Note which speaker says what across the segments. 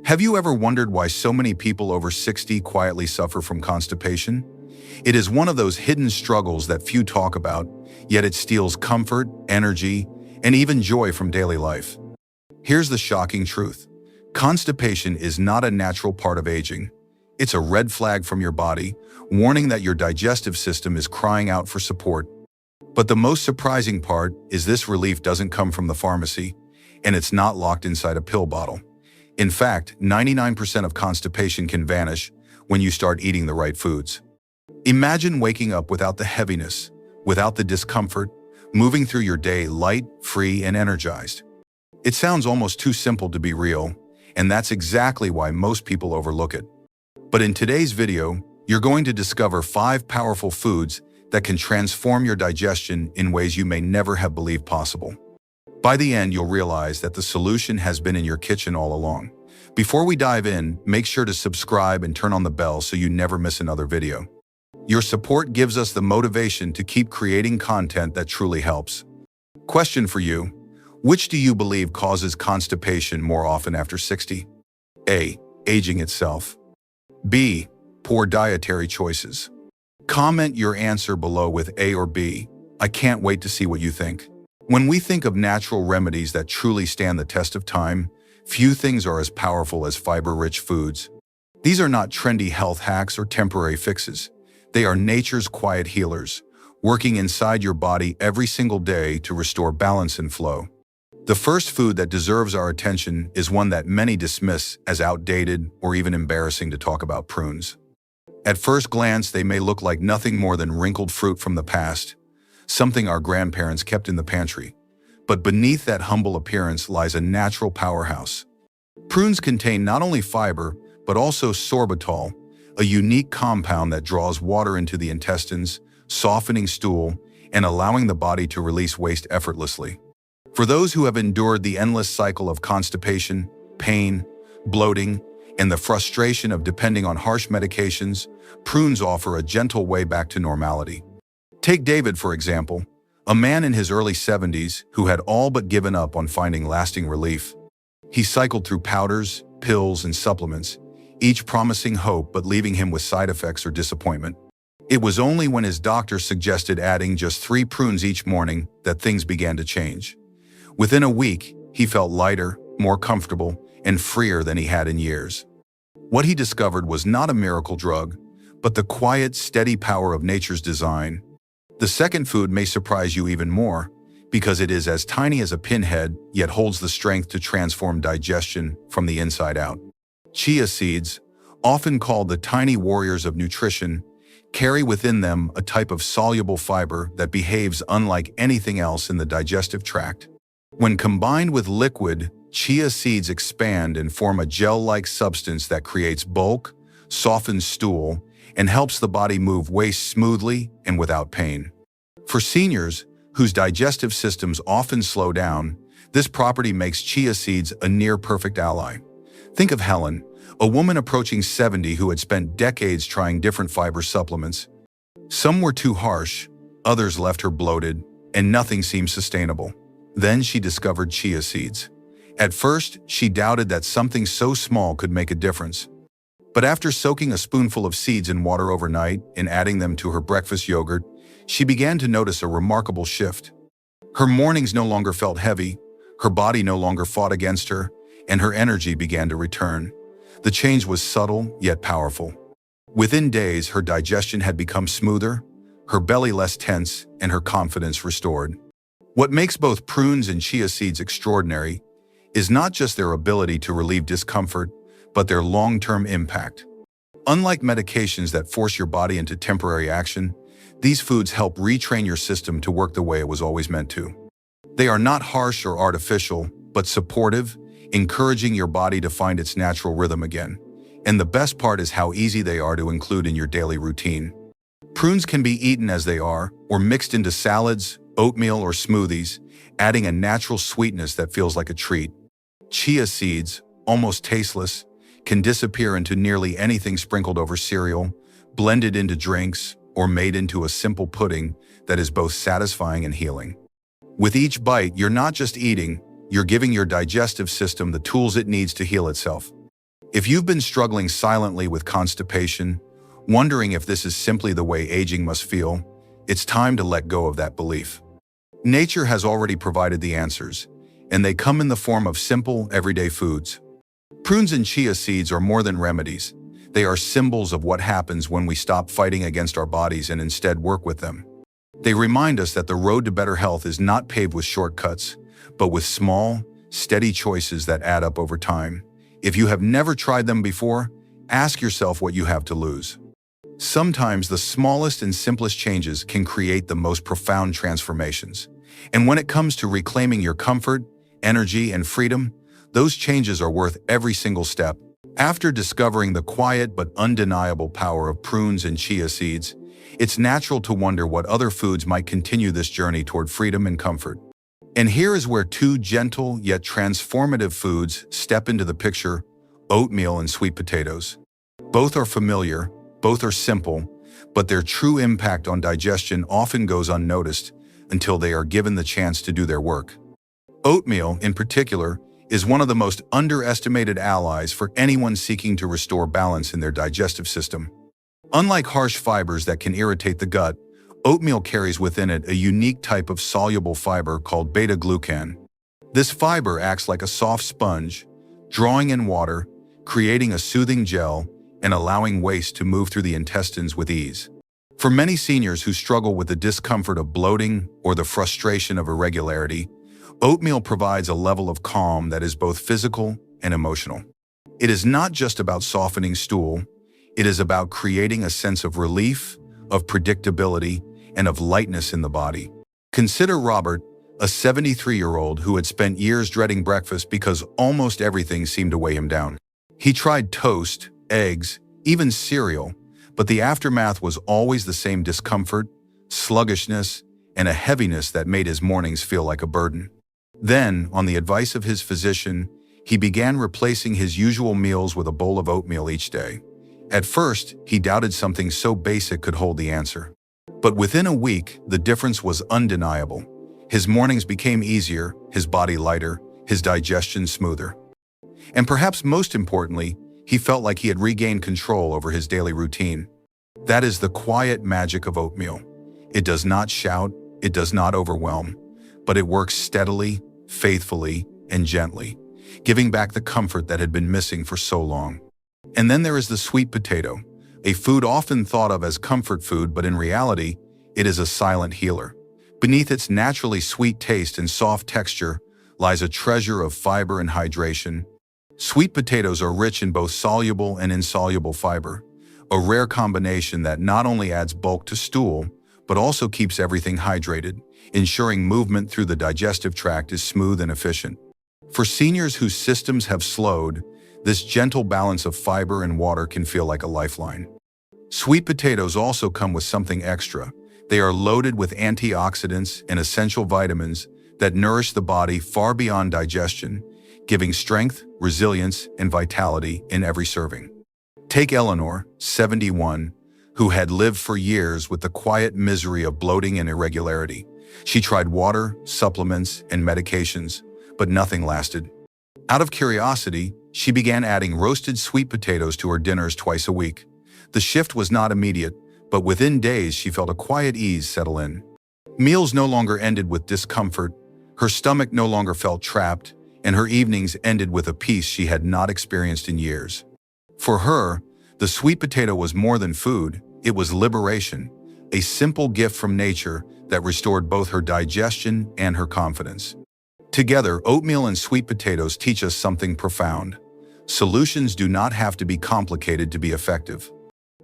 Speaker 1: Have you ever wondered why so many people over 60 quietly suffer from constipation? It is one of those hidden struggles that few talk about, yet it steals comfort, energy, and even joy from daily life. Here's the shocking truth. Constipation is not a natural part of aging. It's a red flag from your body, warning that your digestive system is crying out for support. But the most surprising part is this relief doesn't come from the pharmacy, and it's not locked inside a pill bottle. In fact, 99% of constipation can vanish when you start eating the right foods. Imagine waking up without the heaviness, without the discomfort, moving through your day light, free, and energized. It sounds almost too simple to be real, and that's exactly why most people overlook it. But in today's video, you're going to discover 5 powerful foods that can transform your digestion in ways you may never have believed possible. By the end, you'll realize that the solution has been in your kitchen all along. Before we dive in, make sure to subscribe and turn on the bell so you never miss another video. Your support gives us the motivation to keep creating content that truly helps. Question for you: which do you believe causes constipation more often after 60? A. Aging itself. B. Poor dietary choices. Comment your answer below with A or B. I can't wait to see what you think. When we think of natural remedies that truly stand the test of time, few things are as powerful as fiber-rich foods. These are not trendy health hacks or temporary fixes. They are nature's quiet healers, working inside your body every single day to restore balance and flow. The first food that deserves our attention is one that many dismiss as outdated or even embarrassing to talk about: prunes. At first glance, they may look like nothing more than wrinkled fruit from the past, something our grandparents kept in the pantry. But beneath that humble appearance lies a natural powerhouse. Prunes contain not only fiber, but also sorbitol, a unique compound that draws water into the intestines, softening stool, and allowing the body to release waste effortlessly. For those who have endured the endless cycle of constipation, pain, bloating, and the frustration of depending on harsh medications, prunes offer a gentle way back to normality. Take David, for example, a man in his early 70s who had all but given up on finding lasting relief. He cycled through powders, pills, and supplements, each promising hope but leaving him with side effects or disappointment. It was only when his doctor suggested adding just 3 prunes each morning that things began to change. Within a week, he felt lighter, more comfortable, and freer than he had in years. What he discovered was not a miracle drug, but the quiet, steady power of nature's design. The second food may surprise you even more, because it is as tiny as a pinhead, yet holds the strength to transform digestion from the inside out. Chia seeds, often called the tiny warriors of nutrition, carry within them a type of soluble fiber that behaves unlike anything else in the digestive tract. When combined with liquid, chia seeds expand and form a gel-like substance that creates bulk, softens stool, and helps the body move waste smoothly and without pain. For seniors, whose digestive systems often slow down, this property makes chia seeds a near-perfect ally. Think of Helen, a woman approaching 70 who had spent decades trying different fiber supplements. Some were too harsh, others left her bloated, and nothing seemed sustainable. Then she discovered chia seeds. At first, she doubted that something so small could make a difference. But after soaking a spoonful of seeds in water overnight and adding them to her breakfast yogurt, she began to notice a remarkable shift. Her mornings no longer felt heavy, her body no longer fought against her, and her energy began to return. The change was subtle yet powerful. Within days, her digestion had become smoother, her belly less tense, and her confidence restored. What makes both prunes and chia seeds extraordinary is not just their ability to relieve discomfort, but their long-term impact. Unlike medications that force your body into temporary action, these foods help retrain your system to work the way it was always meant to. They are not harsh or artificial, but supportive, encouraging your body to find its natural rhythm again. And the best part is how easy they are to include in your daily routine. Prunes can be eaten as they are, or mixed into salads, oatmeal, or smoothies, adding a natural sweetness that feels like a treat. Chia seeds, almost tasteless, can disappear into nearly anything sprinkled over cereal, blended into drinks, or made into a simple pudding that is both satisfying and healing. With each bite, you're not just eating, you're giving your digestive system the tools it needs to heal itself. If you've been struggling silently with constipation, wondering if this is simply the way aging must feel, it's time to let go of that belief. Nature has already provided the answers, and they come in the form of simple, everyday foods. Prunes and chia seeds are more than remedies. They are symbols of what happens when we stop fighting against our bodies and instead work with them. They remind us that the road to better health is not paved with shortcuts, but with small, steady choices that add up over time. If you have never tried them before, ask yourself what you have to lose. Sometimes the smallest and simplest changes can create the most profound transformations. And when it comes to reclaiming your comfort, energy, and freedom, those changes are worth every single step. After discovering the quiet but undeniable power of prunes and chia seeds, it's natural to wonder what other foods might continue this journey toward freedom and comfort. And here is where two gentle yet transformative foods step into the picture: oatmeal and sweet potatoes. Both are familiar, both are simple, but their true impact on digestion often goes unnoticed until they are given the chance to do their work. Oatmeal, in particular, is one of the most underestimated allies for anyone seeking to restore balance in their digestive system. Unlike harsh fibers that can irritate the gut, oatmeal carries within it a unique type of soluble fiber called beta-glucan. This fiber acts like a soft sponge, drawing in water, creating a soothing gel, and allowing waste to move through the intestines with ease. For many seniors who struggle with the discomfort of bloating or the frustration of irregularity, oatmeal provides a level of calm that is both physical and emotional. It is not just about softening stool, it is about creating a sense of relief, of predictability, and of lightness in the body. Consider Robert, a 73-year-old who had spent years dreading breakfast because almost everything seemed to weigh him down. He tried toast, eggs, even cereal, but the aftermath was always the same: discomfort, sluggishness, and a heaviness that made his mornings feel like a burden. Then, on the advice of his physician, he began replacing his usual meals with a bowl of oatmeal each day. At first, he doubted something so basic could hold the answer. But within a week, the difference was undeniable. His mornings became easier, his body lighter, his digestion smoother. And perhaps most importantly, he felt like he had regained control over his daily routine. That is the quiet magic of oatmeal. It does not shout, it does not overwhelm, but it works steadily, faithfully, and gently, giving back the comfort that had been missing for so long. And then there is the sweet potato, a food often thought of as comfort food, but in reality, it is a silent healer. Beneath its naturally sweet taste and soft texture lies a treasure of fiber and hydration. Sweet potatoes are rich in both soluble and insoluble fiber, a rare combination that not only adds bulk to stool, but also keeps everything hydrated, ensuring movement through the digestive tract is smooth and efficient. For seniors whose systems have slowed, this gentle balance of fiber and water can feel like a lifeline. Sweet potatoes also come with something extra. They are loaded with antioxidants and essential vitamins that nourish the body far beyond digestion, giving strength, resilience, and vitality in every serving. Take Eleanor, 71, who had lived for years with the quiet misery of bloating and irregularity. She tried water, supplements, and medications, but nothing lasted. Out of curiosity, she began adding roasted sweet potatoes to her dinners twice a week. The shift was not immediate, but within days she felt a quiet ease settle in. Meals no longer ended with discomfort, her stomach no longer felt trapped, and her evenings ended with a peace she had not experienced in years. For her, the sweet potato was more than food, it was liberation, a simple gift from nature that restored both her digestion and her confidence. Together, oatmeal and sweet potatoes teach us something profound. Solutions do not have to be complicated to be effective.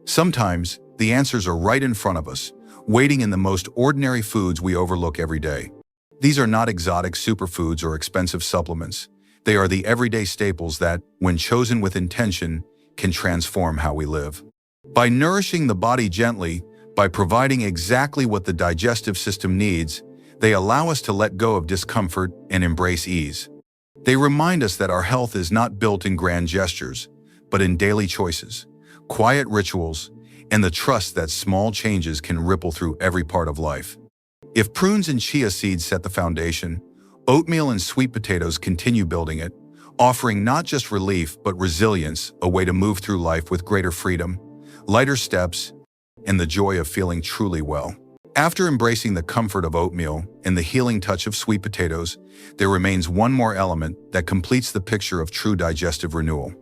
Speaker 1: Sometimes, the answers are right in front of us, waiting in the most ordinary foods we overlook every day. These are not exotic superfoods or expensive supplements. They are the everyday staples that, when chosen with intention, can transform how we live. By nourishing the body gently, by providing exactly what the digestive system needs, they allow us to let go of discomfort and embrace ease. They remind us that our health is not built in grand gestures, but in daily choices, quiet rituals, and the trust that small changes can ripple through every part of life. If prunes and chia seeds set the foundation, oatmeal and sweet potatoes continue building it, offering not just relief but resilience, a way to move through life with greater freedom, lighter steps, and the joy of feeling truly well. After embracing the comfort of oatmeal and the healing touch of sweet potatoes, there remains one more element that completes the picture of true digestive renewal.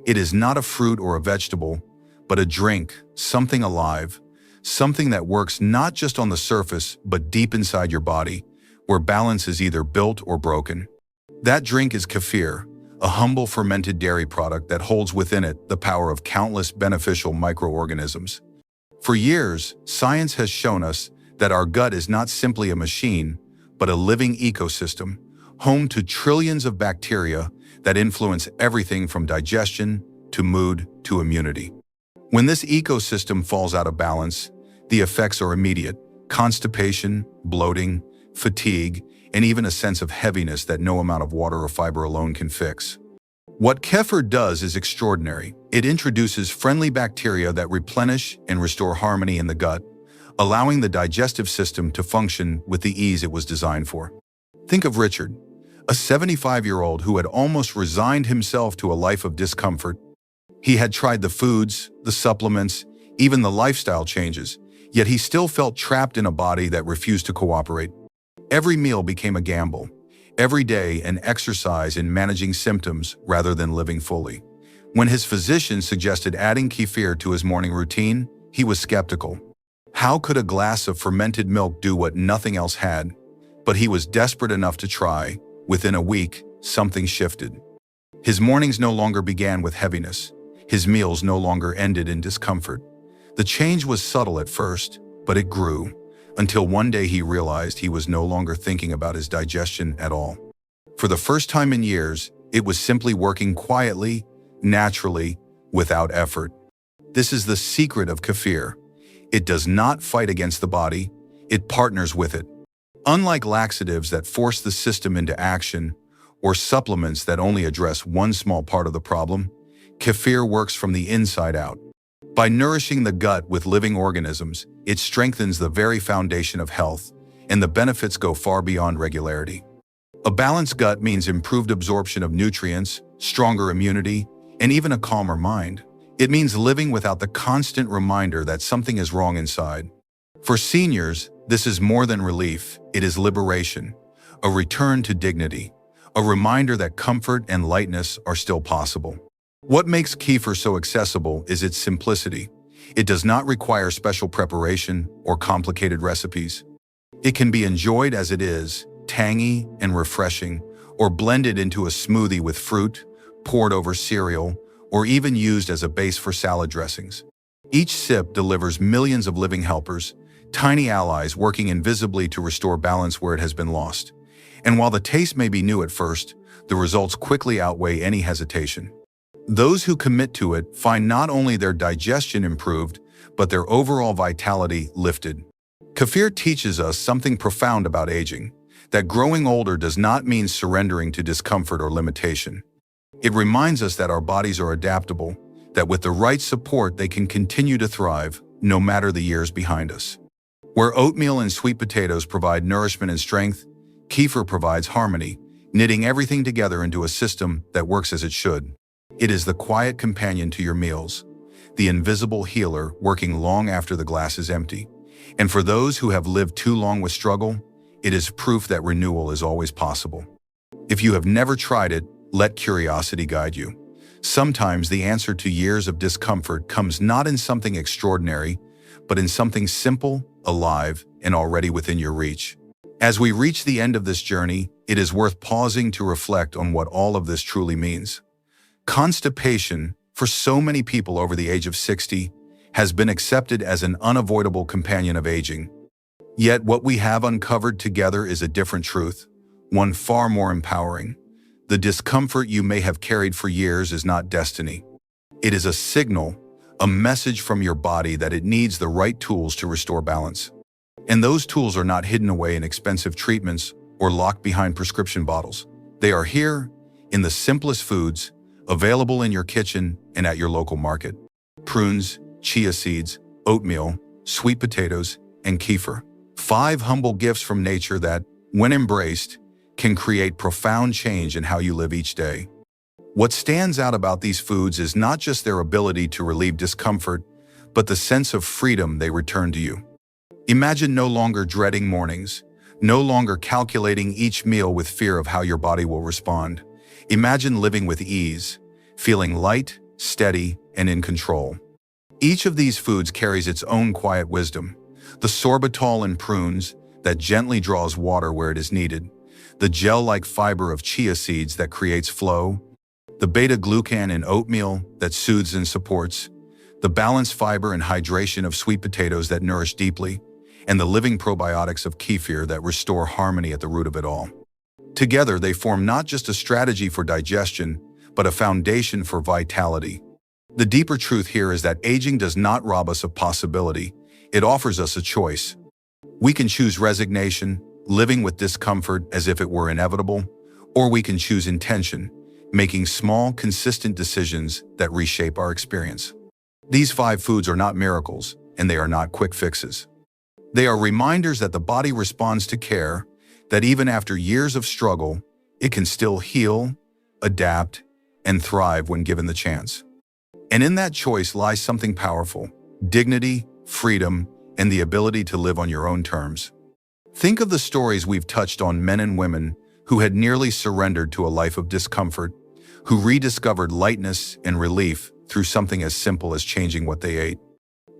Speaker 1: It is not a fruit or a vegetable, but a drink, something alive, something that works not just on the surface but deep inside your body, where balance is either built or broken. That drink is kefir, a humble fermented dairy product that holds within it the power of countless beneficial microorganisms. For years, science has shown us that our gut is not simply a machine, but a living ecosystem, home to trillions of bacteria that influence everything from digestion to mood to immunity. When this ecosystem falls out of balance, the effects are immediate: constipation, bloating, fatigue, and even a sense of heaviness that no amount of water or fiber alone can fix. What kefir does is extraordinary. It introduces friendly bacteria that replenish and restore harmony in the gut, allowing the digestive system to function with the ease it was designed for. Think of Richard, a 75-year-old who had almost resigned himself to a life of discomfort. He had tried the foods, the supplements, even the lifestyle changes, yet he still felt trapped in a body that refused to cooperate. Every meal became a gamble, every day an exercise in managing symptoms rather than living fully. When his physician suggested adding kefir to his morning routine, he was skeptical. How could a glass of fermented milk do what nothing else had? But he was desperate enough to try. Within a week, something shifted. His mornings no longer began with heaviness. His meals no longer ended in discomfort. The change was subtle at first, but it grew, until one day he realized he was no longer thinking about his digestion at all. For the first time in years, it was simply working quietly, naturally, without effort. This is the secret of kefir. It does not fight against the body, it partners with it. Unlike laxatives that force the system into action, or supplements that only address one small part of the problem, kefir works from the inside out. By nourishing the gut with living organisms, it strengthens the very foundation of health, and the benefits go far beyond regularity. A balanced gut means improved absorption of nutrients, stronger immunity, and even a calmer mind. It means living without the constant reminder that something is wrong inside. For seniors, this is more than relief, it is liberation, a return to dignity, a reminder that comfort and lightness are still possible. What makes kefir so accessible is its simplicity. It does not require special preparation or complicated recipes. It can be enjoyed as it is, tangy and refreshing, or blended into a smoothie with fruit, poured over cereal, or even used as a base for salad dressings. Each sip delivers millions of living helpers, tiny allies working invisibly to restore balance where it has been lost. And while the taste may be new at first, the results quickly outweigh any hesitation. Those who commit to it find not only their digestion improved, but their overall vitality lifted. Kefir teaches us something profound about aging, that growing older does not mean surrendering to discomfort or limitation. It reminds us that our bodies are adaptable, that with the right support they can continue to thrive, no matter the years behind us. Where oatmeal and sweet potatoes provide nourishment and strength, kefir provides harmony, knitting everything together into a system that works as it should. It is the quiet companion to your meals, the invisible healer working long after the glass is empty. And for those who have lived too long with struggle, it is proof that renewal is always possible. If you have never tried it, let curiosity guide you. Sometimes the answer to years of discomfort comes not in something extraordinary, but in something simple, alive, and already within your reach. As we reach the end of this journey, it is worth pausing to reflect on what all of this truly means. Constipation, for so many people over the age of 60, has been accepted as an unavoidable companion of aging. Yet what we have uncovered together is a different truth, one far more empowering. The discomfort you may have carried for years is not destiny. It is a signal, a message from your body that it needs the right tools to restore balance. And those tools are not hidden away in expensive treatments or locked behind prescription bottles. They are here, in the simplest foods, available in your kitchen and at your local market. Prunes, chia seeds, oatmeal, sweet potatoes, and kefir. 5 humble gifts from nature that, when embraced, can create profound change in how you live each day. What stands out about these foods is not just their ability to relieve discomfort, but the sense of freedom they return to you. Imagine no longer dreading mornings, no longer calculating each meal with fear of how your body will respond. Imagine living with ease, feeling light, steady, and in control. Each of these foods carries its own quiet wisdom. The sorbitol in prunes that gently draws water where it is needed, the gel-like fiber of chia seeds that creates flow, the beta-glucan in oatmeal that soothes and supports, the balanced fiber and hydration of sweet potatoes that nourish deeply, and the living probiotics of kefir that restore harmony at the root of it all. Together, they form not just a strategy for digestion, but a foundation for vitality. The deeper truth here is that aging does not rob us of possibility, it offers us a choice. We can choose resignation, living with discomfort as if it were inevitable, or we can choose intention, making small, consistent decisions that reshape our experience. These 5 foods are not miracles, and they are not quick fixes. They are reminders that the body responds to care, that even after years of struggle, it can still heal, adapt, and thrive when given the chance. And in that choice lies something powerful: dignity, freedom, and the ability to live on your own terms. Think of the stories we've touched on: men and women who had nearly surrendered to a life of discomfort, who rediscovered lightness and relief through something as simple as changing what they ate.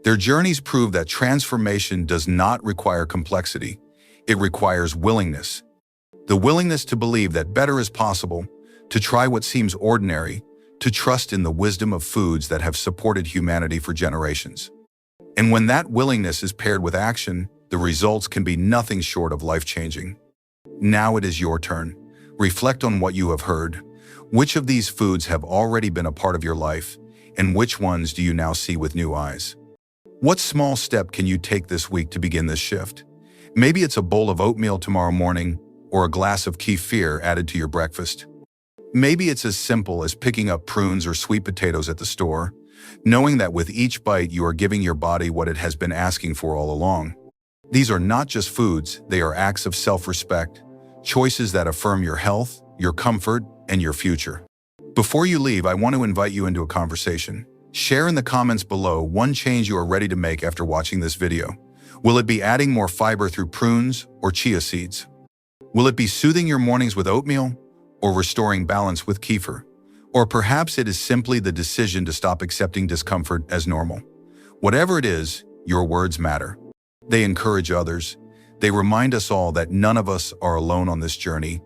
Speaker 1: Their journeys prove that transformation does not require complexity. It requires willingness. The willingness to believe that better is possible, to try what seems ordinary, to trust in the wisdom of foods that have supported humanity for generations. And when that willingness is paired with action, the results can be nothing short of life-changing. Now it is your turn. Reflect on what you have heard. Which of these foods have already been a part of your life, and which ones do you now see with new eyes? What small step can you take this week to begin this shift? Maybe it's a bowl of oatmeal tomorrow morning, or a glass of kefir added to your breakfast. Maybe it's as simple as picking up prunes or sweet potatoes at the store, knowing that with each bite you are giving your body what it has been asking for all along. These are not just foods, they are acts of self-respect, choices that affirm your health, your comfort, and your future. Before you leave, I want to invite you into a conversation. Share in the comments below one change you are ready to make after watching this video. Will it be adding more fiber through prunes or chia seeds? Will it be soothing your mornings with oatmeal or restoring balance with kefir? Or perhaps it is simply the decision to stop accepting discomfort as normal. Whatever it is, your words matter. They encourage others. They remind us all that none of us are alone on this journey.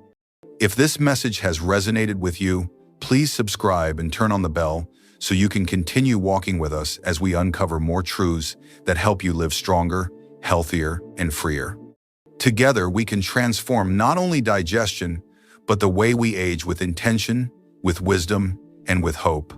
Speaker 1: If this message has resonated with you, please subscribe and turn on the bell so you can continue walking with us as we uncover more truths that help you live stronger, healthier, and freer. Together, we can transform not only digestion, but the way we age with intention, with wisdom, and with hope.